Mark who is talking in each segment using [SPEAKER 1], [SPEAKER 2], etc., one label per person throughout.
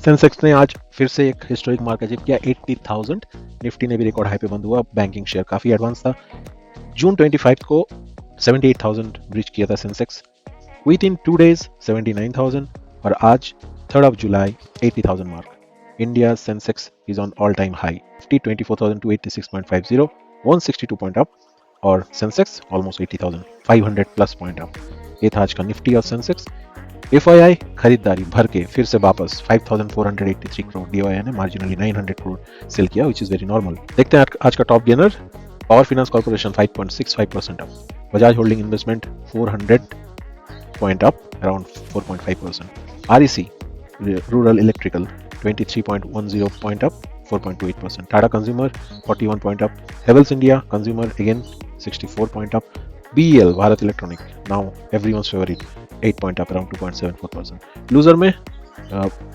[SPEAKER 1] Sensex ने आज फिर से एक हिस्टोरिक मार्क अचीव किया 80,000। निफ्टी ने भी रिकॉर्ड हाई पे बंद हुआ। बैंकिंग शेयर काफी एडवांस था। जून 25 को 78,000 ब्रीच किया था सेंसेक्स। विद इन 2 डेज 79,000 और आज 3rd of July 80,000 mark. India Sensex is on all time high 24,286.50 162 point up और Sensex almost 80,500 plus point up. ये था आज का निफ्टी और सेंसेक्स। एफआईआई खरीदारी भर के फिर से वापस 5,483 करोड़। डीओआई ने मार्जिनली 900 करोड़ सेल किया विच इज वेरी नॉर्मल। देखते हैं आज का top gainer. Power finance corporation 5.65% up. Bajaj holding investment 400 point up around 4.5%। REC rural electrical 23.10 point up 4.28%। Tata consumer 41 point up. Havells India consumer again 64 point up. BEL Bharat electronic now everyone's favourite 8 point up around 2.74%। Loser में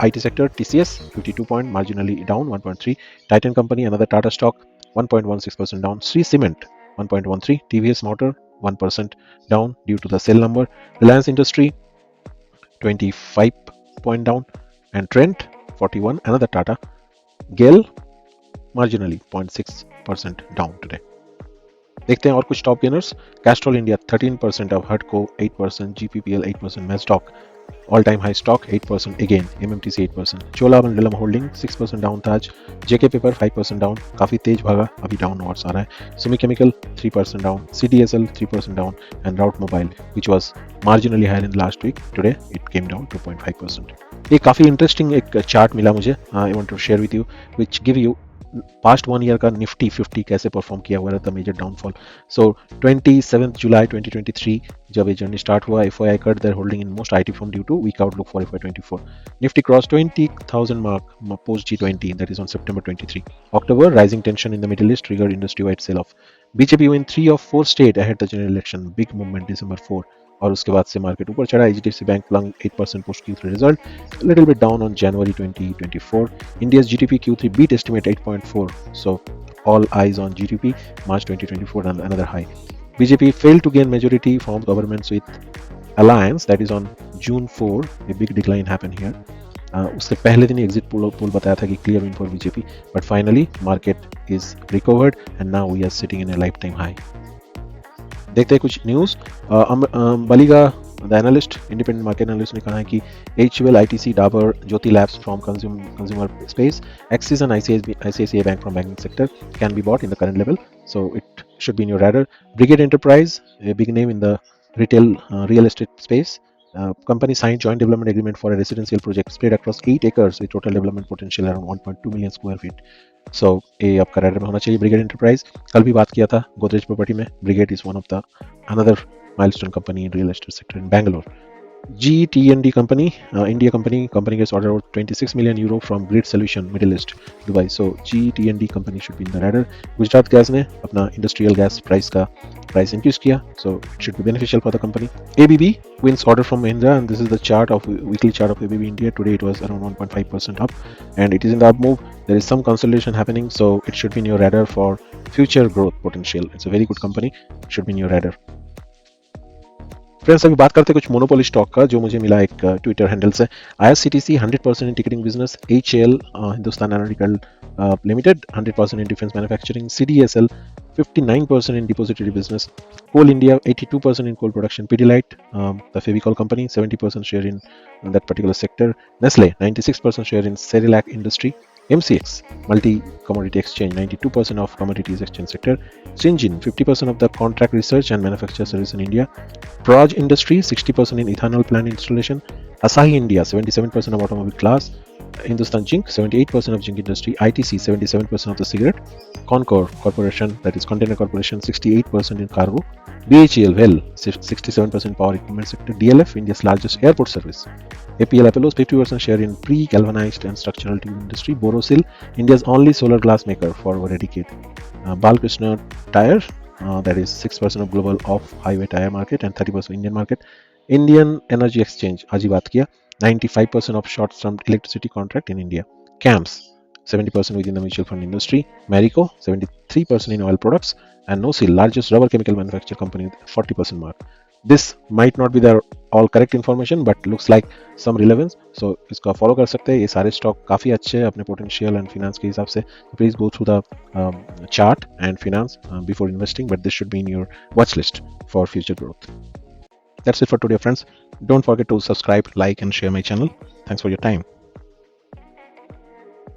[SPEAKER 1] IT sector TCS 52 point marginally down 1.3। Titan company another Tata stock 1.16% down. Shri cement 1.13। TVS motor 1% down due to the sale number. Reliance Industry 25 point down and Trent 41. Another Tata. GAIL marginally 0.6% down today. देखते हैं और कुछ top gainers. Castrol India 13% up. हडको 8%। GPPL 8%। Mastek all time high stock 8% again. MMTC 8%। Cholamandalam holding 6% down था आज। जेके paper 5% down, काफी तेज भागा, अभी डाउन और आ रहा है। Sumi chemical 3% down. CDSL 3% down and Route mobile which was marginally higher in last week, today it came down 2.5%। ये काफी इंटरेस्टिंग एक चार्ट मिला मुझे, I want to share with you which give you past 1 year का निफ्टी 50 कैसे perform किया हुआ था, मेजर डाउनफॉल। सो 27 जुलाई 2023 जब ये जर्नी स्टार्ट हुआ, FOI cut their holding in most IT firm due to weak outlook for FY24। Nifty cross 20,000 mark post G20, that is on September 23। October, rising tension in the Middle East triggered industry-wide sell-off। BJP win 3 of 4 state ahead the general election, big movement December 4। और उसके बाद से market ऊपर चढ़ा। HDFC bank plunge 8% post Q3 result, little bit down on January 2024। India's GDP Q3 beat estimate 8.4, so all eyes on GDP March 2024 and another high। BJP failed to gain majority, formed governments with alliance, that is on June 4, a big decline happened here। उससे पहले दिन exit poll बताया था कि clear win for BJP, but finally market is recovered and now we are sitting in a life time high. देखते हैं कुछ news. Baliga the analyst, independent market analyst ने कहा है कि HUL, ITC, Dabur, Jyothy labs from consumer space, Axis and ICICI bank from banking sector can be bought in the current level, so it should be in your radar। Brigade enterprise, a big name in the retail real estate space, company signed joint development agreement for a residential project spread across 8 acres with total development potential around 1.2 million square feet। सो ये आपका radar में होना चाहिए brigade enterprise. कल भी बात किया था गोदरेज प्रॉपर्टी में, brigade is one of the another milestone company in real estate sector in Bangalore। GTND company, India company gets order worth 26 million euro from Grid Solution, Middle East, Dubai। So GTND company should be in the radar। Gujarat gas ने अपना industrial gas price increase किया, so it should be beneficial for the company। ABB wins order from Mahindra and this is the chart of weekly chart of ABB India। Today it was around 1.5% up and it is in the up move। There is some consolidation happening, so it should be in your radar for future growth potential। It's a very good company, it should be in your radar। Friends, अभी बात करते हैं कुछ monopoly stock का जो मुझे मिला एक ट्विटर हैंडल से। IRCTC 100% in ticketing business. HAL Hindustan aeronautical limited 100% in defence manufacturing. CDSL 59% in depository business। Coal India 82% in coal production। Pidilite, the Fevicol company, 70% share in that particular sector। Nestle 96% share in Cerelac industry। MCX, multi commodity exchange, 92% of commodities exchange sector। Syngene 50% of the contract research and manufacture service in India। Proj Industry 60% in ethanol plant installation। Asahi India 77% of automobile glass। Hindustan Zinc 78% of zinc industry। ITC 77% of the cigarette। Concor Corporation, that is Container Corporation, 68% in cargo। BHEL, well, 67% power equipment sector। DLF, India's largest airport service। APL Apollo's 50% share in pre-galvanized and structural tube industry। Borosil, India's only solar glass maker for over a decade। Balkrishna Tire, that is 6% of global off-highway tire market and 30% Indian market। Indian Energy Exchange, आज ही बात किया, 95% of short-term electricity contract in India। CAMS 70% within the mutual fund industry। Marico 73% in oil products and NOCIL, largest rubber chemical manufacturer company with 40% mark। This might not be the all correct information but looks like some relevance, so इसका follow कर सकते हैं। ये सारे stock काफ़ी अच्छे हैं अपने पोटेंशियल एंड फिनेंस के हिसाब से। Please go through the chart and finance before investing, but this should be in your watch list for future growth. That's it for today, friends. Don't forget to subscribe, like, and share my channel. Thanks for your time.